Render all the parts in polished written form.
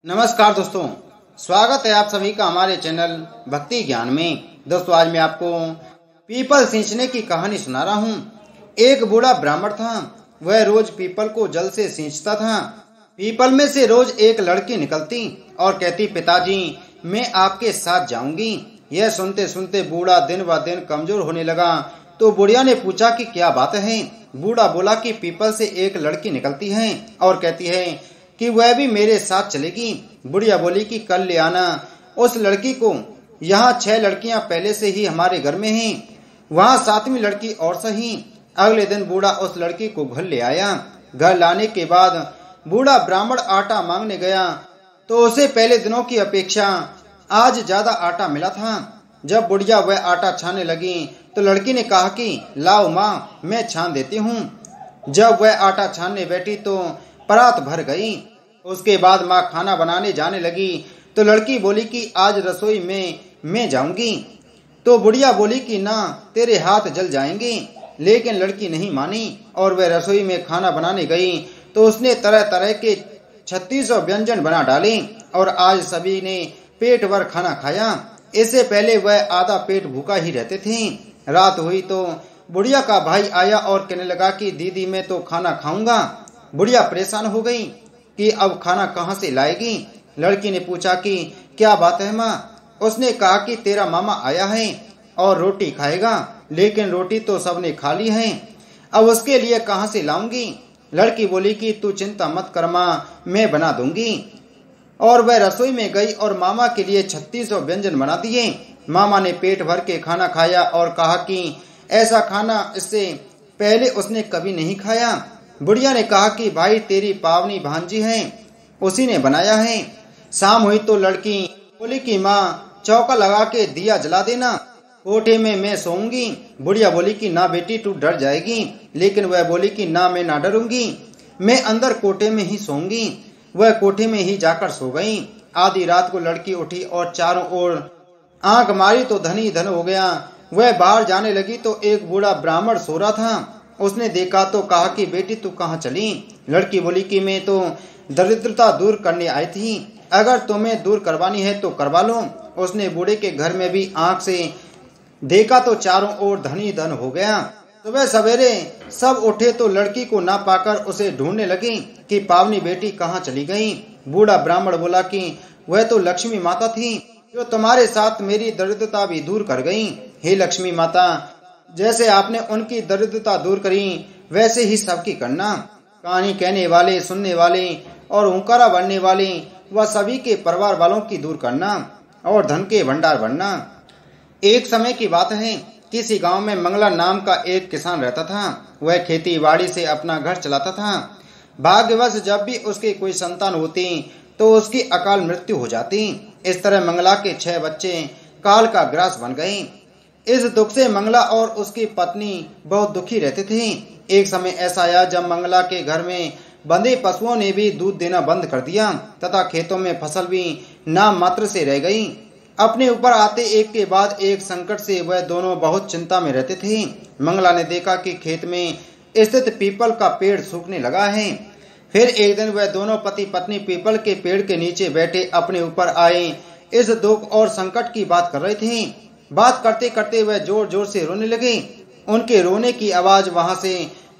नमस्कार दोस्तों, स्वागत है आप सभी का हमारे चैनल भक्ति ज्ञान में। दोस्तों, आज मैं आपको पीपल सींचने की कहानी सुना रहा हूँ। एक बूढ़ा ब्राह्मण था। वह रोज पीपल को जल से सींचता था। पीपल में से रोज एक लड़की निकलती और कहती, पिताजी मैं आपके साथ जाऊंगी। यह सुनते सुनते बूढ़ा दिन ब दिन कमजोर होने लगा। तो बुढ़िया ने पूछा कि क्या बात है। बूढ़ा बोला कि पीपल से एक लड़की निकलती है और कहती है कि वह भी मेरे साथ चलेगी। बुढ़िया बोली कि कल ले आना उस लड़की को। यहाँ 6 लड़कियां पहले से ही हमारे घर में हैं, वहाँ 7वीं लड़की और सही। अगले दिन बूढ़ा उस लड़की को घर ले आया। घर लाने के बाद बूढ़ा ब्राह्मण आटा मांगने गया तो उसे पहले दिनों की अपेक्षा आज ज्यादा आटा मिला था। जब बुढ़िया वह आटा छानने लगी तो लड़की ने कहा कि लाओ माँ, मैं छान देती हूँ। जब वह आटा छानने बैठी तो परात भर गई। उसके बाद माँ खाना बनाने जाने लगी तो लड़की बोली कि आज रसोई में मैं जाऊंगी। तो बुढ़िया बोली कि ना, तेरे हाथ जल जाएंगे। लेकिन लड़की नहीं मानी और वह रसोई में खाना बनाने गई तो उसने तरह तरह के 3600 व्यंजन बना डाले और आज सभी ने पेट भर खाना खाया। इससे पहले वह आधा पेट भूखा ही रहते थे। रात हुई तो बुढ़िया का भाई आया और कहने लगा कि दीदी मैं तो खाना खाऊंगा। बुढ़िया परेशान हो गई कि अब खाना कहाँ से लाएगी। लड़की ने पूछा कि क्या बात है माँ। उसने कहा कि तेरा मामा आया है और रोटी खाएगा, लेकिन रोटी तो सबने खा ली है, अब उसके लिए कहाँ से लाऊंगी। लड़की बोली कि तू चिंता मत कर माँ, मैं बना दूंगी। और वह रसोई में गई और मामा के लिए 3600 व्यंजन बना दिए। मामा ने पेट भर के खाना खाया और कहा कि ऐसा खाना इससे पहले उसने कभी नहीं खाया। बुढ़िया ने कहा कि भाई तेरी पावनी भांजी है, उसी ने बनाया है। शाम हुई तो लड़की बोली कि माँ चौका लगा के दिया जला देना, कोठे में मैं सोऊंगी। बुढ़िया बोली कि ना बेटी तू डर जाएगी। लेकिन वह बोली कि ना, मैं ना डरूंगी, मैं अंदर कोठे में ही सोऊंगी। वह कोठे में ही जाकर सो गई। आधी रात को लड़की उठी और चारों ओर आंख मारी तो धन ही धन हो गया। वह बाहर जाने लगी तो एक बूढ़ा ब्राह्मण सो रहा था। उसने देखा तो कहा कि बेटी तू कहाँ चली। लड़की बोली कि मैं तो दरिद्रता दूर करने आई थी, अगर तुम्हें दूर करवानी है तो करवा लो। उसने बूढ़े के घर में भी आंख से देखा तो चारों ओर धन ही धन हो गया। सुबह सवेरे सब उठे तो लड़की को ना पाकर उसे ढूंढने लगी कि पावनी बेटी कहाँ चली गई। बूढ़ा ब्राह्मण बोला कि वह तो लक्ष्मी माता थी जो तुम्हारे साथ मेरी दरिद्रता भी दूर कर गई। हे लक्ष्मी माता, जैसे आपने उनकी दरिद्रता दूर करी वैसे ही सबकी करना। कहानी कहने वाले, सुनने वाले और हुंकारा भरने वाले व सभी के परिवार वालों की दूर करना और धन के भंडार भरना। एक समय की बात है, किसी गांव में मंगला नाम का एक किसान रहता था। वह खेती बाड़ी से अपना घर चलाता था। भाग्यवश जब भी उसके कोई संतान होती तो उसकी अकाल मृत्यु हो जाती। इस तरह मंगला के 6 बच्चे काल का ग्रास बन गए। इस दुख से मंगला और उसकी पत्नी बहुत दुखी रहते थे। एक समय ऐसा आया जब मंगला के घर में बंधे पशुओं ने भी दूध देना बंद कर दिया तथा खेतों में फसल भी नाम मात्र से रह गई। अपने ऊपर आते एक के बाद एक संकट से वह दोनों बहुत चिंता में रहते थे। मंगला ने देखा कि खेत में स्थित पीपल का पेड़ सूखने लगा है। फिर एक दिन वह दोनों पति पत्नी पीपल के पेड़ के नीचे बैठे अपने ऊपर आए इस दुख और संकट की बात कर रहे थे। बात करते करते वह जोर जोर से रोने लगे। उनके रोने की आवाज वहां से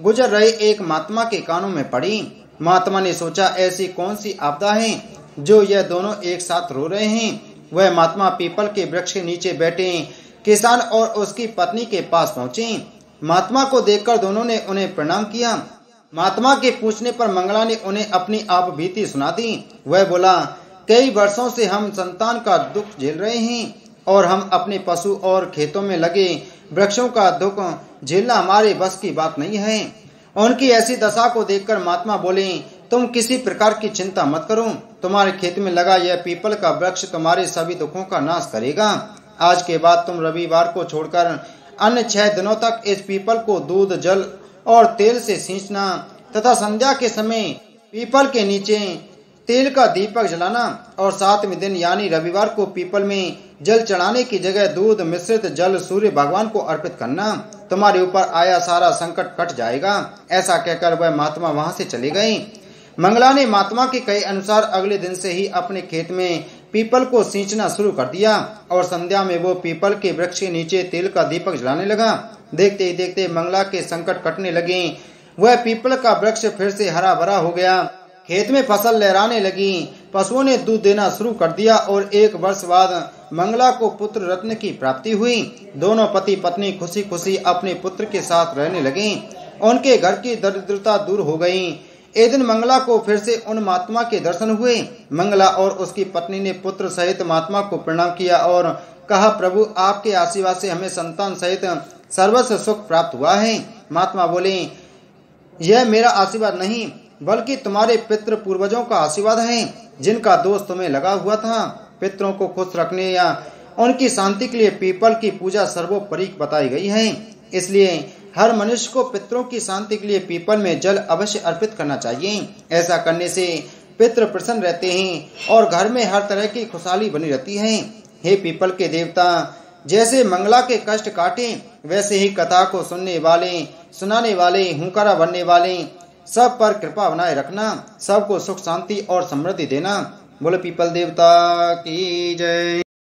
गुजर रहे एक महात्मा के कानों में पड़ी। महात्मा ने सोचा ऐसी कौन सी आपदा है जो यह दोनों एक साथ रो रहे हैं। वह महात्मा पीपल के वृक्ष के नीचे बैठे किसान और उसकी पत्नी के पास पहुंचे। महात्मा को देखकर दोनों ने उन्हें प्रणाम किया। महात्मा के पूछने पर मंगला ने उन्हें अपनी आप बीती सुना दी। वह बोला, कई वर्षों से हम संतान का दुख झेल रहे हैं और हम अपने पशु और खेतों में लगे वृक्षों का दुख झेलना हमारे बस की बात नहीं है। उनकी ऐसी दशा को देखकर महात्मा बोले, तुम किसी प्रकार की चिंता मत करो, तुम्हारे खेत में लगा यह पीपल का वृक्ष तुम्हारे सभी दुखों का नाश करेगा। आज के बाद तुम रविवार को छोड़कर अन्य 6 दिनों तक इस पीपल को दूध, जल और तेल से सींचना तथा संध्या के समय पीपल के नीचे तेल का दीपक जलाना और 7वें दिन यानी रविवार को पीपल में जल चढ़ाने की जगह दूध मिश्रित जल सूर्य भगवान को अर्पित करना। तुम्हारे ऊपर आया सारा संकट कट जाएगा। ऐसा कहकर वह महात्मा वहां से चले गए। मंगला ने महात्मा के कहे अनुसार अगले दिन से ही अपने खेत में पीपल को सींचना शुरू कर दिया और संध्या में वो पीपल के वृक्ष के नीचे तेल का दीपक जलाने लगा। देखते ही देखते मंगला के संकट कटने लगे। वह पीपल का वृक्ष फिर से हरा भरा हो गया। खेत में फसल लहराने लगी। पशुओं ने दूध देना शुरू कर दिया और 1 वर्ष बाद मंगला को पुत्र रत्न की प्राप्ति हुई। दोनों पति पत्नी खुशी खुशी अपने पुत्र के साथ रहने लगे। उनके घर की दरिद्रता दूर हो गई। एक दिन मंगला को फिर से उन महात्मा के दर्शन हुए। मंगला और उसकी पत्नी ने पुत्र सहित महात्मा को प्रणाम किया और कहा, प्रभु आपके आशीर्वाद से हमें संतान सहित सर्वस्व सुख प्राप्त हुआ है। महात्मा बोले, यह मेरा आशीर्वाद नहीं बल्कि तुम्हारे पितृ पूर्वजों का आशीर्वाद है जिनका दोष तुम्हें लगा हुआ था। पितरों को खुश रखने या उनकी शांति के लिए पीपल की पूजा सर्वोपरि बताई गई है। इसलिए हर मनुष्य को पितरों की शांति के लिए पीपल में जल अवश्य अर्पित करना चाहिए। ऐसा करने से पितृ प्रसन्न रहते हैं और घर में हर तरह की खुशहाली बनी रहती है। हे पीपल के देवता, जैसे मंगला के कष्ट काटे वैसे ही कथा को सुनने वाले, सुनाने वाले, हुंकारा भरने वाले सब पर कृपा बनाए रखना। सबको सुख शांति और समृद्धि देना। बोले पीपल देवता की जय।